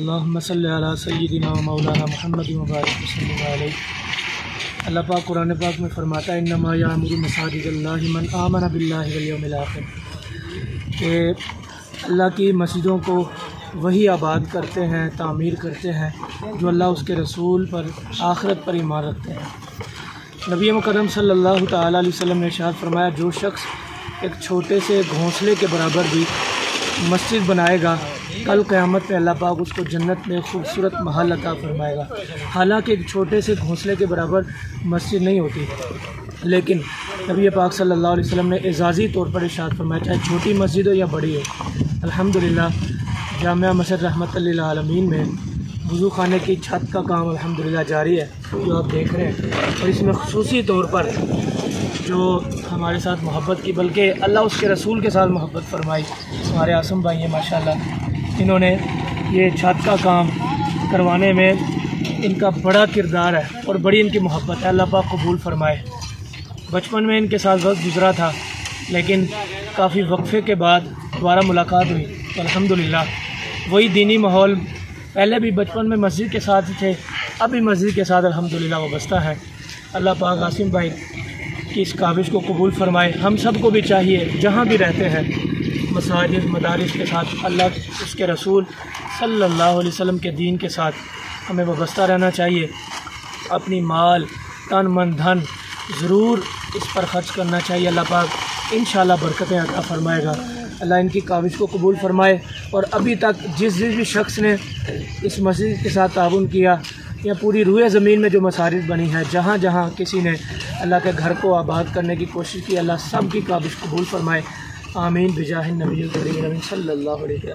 अल्लाहुम्मा सल्ली अला सय्यिदिना व मौलाना मुहम्मद व बारिक वसल्लम अलैहि। अल्लाह पाक कुरान पाक में फ़रमाता है इन्नमा यामुरु मसाजिदल्लाहि मन आमन बिल्लाहि वल यौमिल आखिर, कि अल्लाह की मस्जिदों को वही आबाद करते हैं, तामीर करते हैं जो अल्लाह उसके रसूल पर, आखिरत पर ईमान रखते हैं। नबी मुकर्रम सल्लल्लाहु तआला अलैहि वसल्लम ने इरशाद फरमाया, जो शख्स एक छोटे से घोंसले के बराबर भी मस्जिद बनाएगा, कल क़यामत में अल्लाह पाक उसको जन्नत में खूबसूरत महल अता फरमाएगा। हालांकि एक छोटे से घोंसले के बराबर मस्जिद नहीं होती, लेकिन नबी पाक सल्लल्लाहु अलैहि वसल्लम ने एजाज़ी तौर पर इरशाद फरमाया, चाहे छोटी मस्जिद हो या बड़ी हो। अल्हम्दुलिल्लाह जामिया मस्जिद रहमतुल लिल आलमीन में वज़ू खाने की छत का काम अल्हम्दुलिल्लाह जारी है, जो आप देख रहे हैं। और इसमें ख़ुसूसी तौर पर जो हमारे साथ मोहब्बत की, बल्कि अल्लाह उसके रसूल के साथ मोहब्बत फरमाई, हमारे आसम भाई हैं माशाल्लाह, इन्होंने ये छत का काम करवाने में इनका बड़ा किरदार है और बड़ी इनकी मोहब्बत है। अल्लाह पाक कबूल फरमाए। बचपन में इनके साथ वक्त गुज़रा था, लेकिन काफ़ी वक्फ़े के बाद दोबारा मुलाकात हुई तो अल्हम्दुलिल्लाह वही दीनी माहौल, पहले भी बचपन में मस्जिद के साथ ही थे, अभी मस्जिद के साथ अल्हम्दुलिल्लाह वाबस्ता है। अल्लाह पाक आसिम भाई की इस काविश को कबूल फरमाए। हम सब को भी चाहिए जहाँ भी रहते हैं मसाजिद मदारिस के साथ अल्लाह उसके रसूल सल्लल्लाहु अलैहि वसल्लम के दीन के साथ हमें वाबस्ता रहना चाहिए। अपनी माल तन मन धन ज़रूर इस पर ख़र्च करना चाहिए। अल्लाह पाक इंशाअल्लाह बरकतें अता फरमाएगा। अल्लाह इनकी काविश को कबूल फरमाए। और अभी तक जिस भी शख्स ने इस मस्जिद के साथ ताउन किया, या पूरी रूए ज़मीन में जो मसाजिद बनी है, जहाँ जहाँ किसी ने अल्लाह के घर को आबाद करने की कोशिश की, अल्लाह सब की काविश कबूल फरमाए। आमीन बिजाहिन नबी करीम सल्लल्लाहु अलैहि वसल्लम।